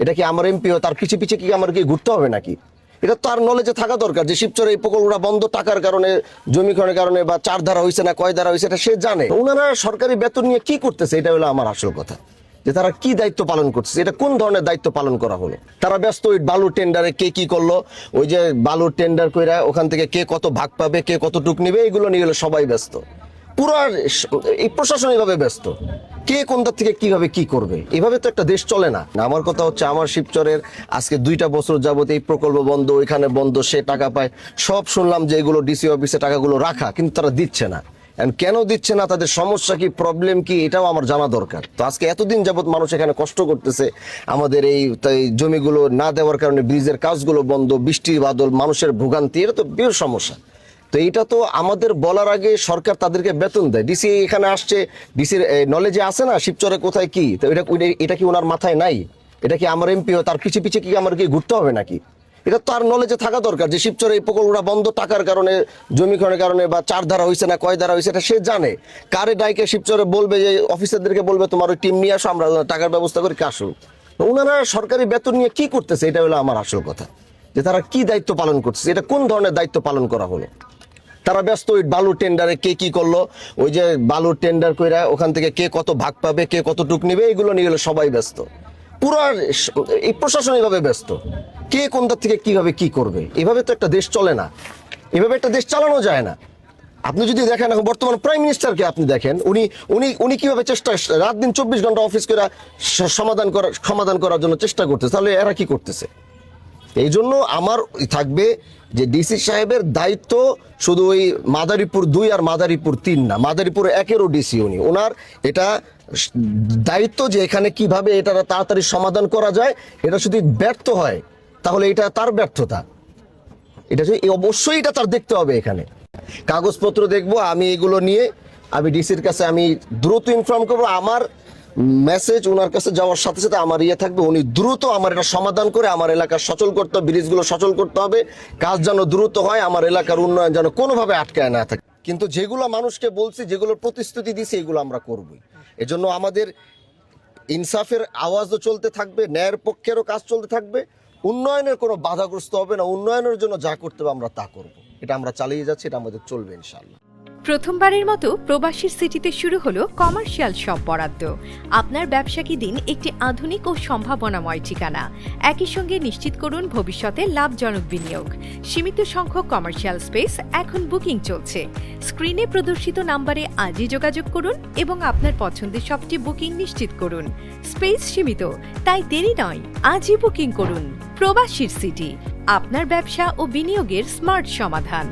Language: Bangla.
এটা কি আমার এমপি তার পিছে পিছে কি আমার কি ঘুরতে হবে নাকি? এটা তার নলেজে থাকা দরকার যে শিবচরে এই প্রকল্পটা বন্ধ টাকার কারণে, জমিকরণের কারণে, বা 4 ধারা হয়েছে না কয় ধারা হয়েছে এটা সে জানে। ওনারা সরকারি বেতন নিয়ে কি করতেছে এটা হলো আমার আসল কথা, যে তারা কি দায়িত্ব পালন করছে, এটা কোন ধরনের দায়িত্ব পালন করা হলো। তারা ব্যস্ত ওই বালুর টেন্ডারে কে কি করলো, ওই যে বালুর টেন্ডার কইরা ওখান থেকে কে কত ভাগ পাবে, কে কত টুক নিবে, এগুলো নিয়ে হলো সবাই ব্যস্ত। পুরো এই প্রশাসন এইভাবে ব্যস্ত, কে কোনটা থেকে কিভাবে কি করবে, এভাবে তো একটা দেশ চলে না। আমার কথা হচ্ছে আমার শিবচরের আজকে 2টা বছর যাবত এই প্রকল্প বন্ধ, ওইখানে বন্ধ, সে টাকা পায়, সব শুনলাম যে এগুলো ডিসি অফিসে টাকাগুলো রাখা, কিন্তু তারা দিচ্ছে না। কেন দিচ্ছে না, তাদের সমস্যা কি, প্রবলেম কি, এটাও আমার জানা দরকার। তো আজকে এতদিন যাবত মানুষ এখানে কষ্ট করতেছে, আমাদের এই জমিগুলো না দেওয়ার কারণে ব্রিজের কাজগুলো বন্ধ, বৃষ্টি বাদল, মানুষের ভোগান্তি, এটা তো বিরাট সমস্যা। তো এইটা তো আমাদের বলার আগে সরকার তাদেরকে বেতন দেয়। ডিসি এখানে আসছে, ডিসির নলেজে আছে না শিবচরে কোথায় কি, তো এটা কি ওনার মাথায় নাই? এটা কি আমার এমপি তার পিছে পিছে কি আমার কি ঘুরতে হবে নাকি? এটা তার নলেজে থাকা দরকার যে শিবচরে এই প্রকল্পটা বন্ধ টাকার কারণে, জমিকরণের কারণে, বা 4 ধারা হয়েছে না কয় ধারা হয়েছে এটা সে জানে। কারে ডাইকে শিবচরে বলবে, যে অফিসারদেরকে বলবে তোমার ওই টিম নিয়ে আসো, আমরা টাকার ব্যবস্থা করে আসুন। ওনারা সরকারি বেতন নিয়ে কি করতেছে এটা হলো আমার আসল কথা, যে তারা কি দায়িত্ব পালন করছে, এটা কোন ধরনের দায়িত্ব পালন করা হলো। তারা ব্যস্ত ওই বালুর টেন্ডারে কে কি করলো, ওই যে বালুর টেন্ডার কইরা ওখান থেকে কে কত ভাগ পাবে, কে কত টুক নিবে, এগুলো নিয়ে হলো সবাই ব্যস্ত। পুরো এই প্রশাসন এইভাবে ব্যস্ত, কে কোনটা থেকে কিভাবে কি করবে, এভাবে তো একটা দেশ চলে না, এভাবে একটা দেশ চালানো যায় না। আপনি যদি দেখেন এখন বর্তমান প্রাইম মিনিস্টারকে আপনি দেখেন, উনি উনি উনি কিভাবে চেষ্টা, রাত দিন 24 ঘন্টা অফিস করে সমাধান করার জন্য চেষ্টা করতেছে, তাহলে এরা কি করতেছে? এই জন্য আমার থাকবে যে ডিসি সাহেবের দায়িত্ব শুধু ওই মাদারীপুর 2 আর মাদারীপুর 3 না, মাদারীপুর 1-এরও ডিসি উনি, ওনার এটা দায়িত্ব যে এখানে কিভাবে এটা তাড়াতাড়ি সমাধান করা যায়। এটা যদি ব্যর্থ হয় তাহলে এটা তার ব্যর্থতা, এটা অবশ্যই এটা তার দেখতে হবে। এখানে কাগজপত্র দেখবো আমি, এগুলো নিয়ে আমি ডিসির কাছে আমি দ্রুত ইনফর্ম করবো। আমার মেসেজ ওনার কাছে যাওয়ার সাথে সাথে আমার থাকবে, উনি দ্রুত আমার এটা সমাধান করে আমার এলাকা সচল করতে হবে, ব্রিজগুলো সচল করতে হবে, কাজ যেন দ্রুত হয়, আমার এলাকার উন্নয়ন যেন কোনোভাবে আটকায় না থাকে। কিন্তু যেগুলো মানুষকে বলছি, যেগুলো প্রতিশ্রুতি দিছি, এগুলো আমরা করবই। এজন্য আমাদের ইনসাফের আওয়াজও চলতে থাকবে, ন্যায়ের পক্ষেরও কাজ চলতে থাকবে, উন্নয়নের কোনো বাধাগ্রস্ত হবে না, উন্নয়নের জন্য যা করতে হবে আমরা তা করব। এটা আমরা চালিয়ে যাচ্ছি, এটা আমাদের চলবে ইনশাআল্লাহ। প্রথমবারের মতো প্রবাসীর সিটিতে শুরু হলো কমার্শিয়াল শপ বরাদ্দ। আপনার ব্যবসাকে দিন একটি আধুনিক ও সম্ভাবনাময় ঠিকানা। একই সঙ্গে নিশ্চিত করুন ভবিষ্যতে লাভজনক বিনিয়োগ। সীমিত সংখ্যক কমার্শিয়াল স্পেস এখন বুকিং চলছে। স্ক্রিনে প্রদর্শিত নাম্বারে আজই যোগাযোগ করুন এবং আপনার পছন্দের শপটি বুকিং নিশ্চিত করুন। স্পেস সীমিত, তাই দেরি নয়, আজই বুকিং করুন। প্রবাসীর সিটি, আপনার ব্যবসা ও বিনিয়োগের স্মার্ট সমাধান।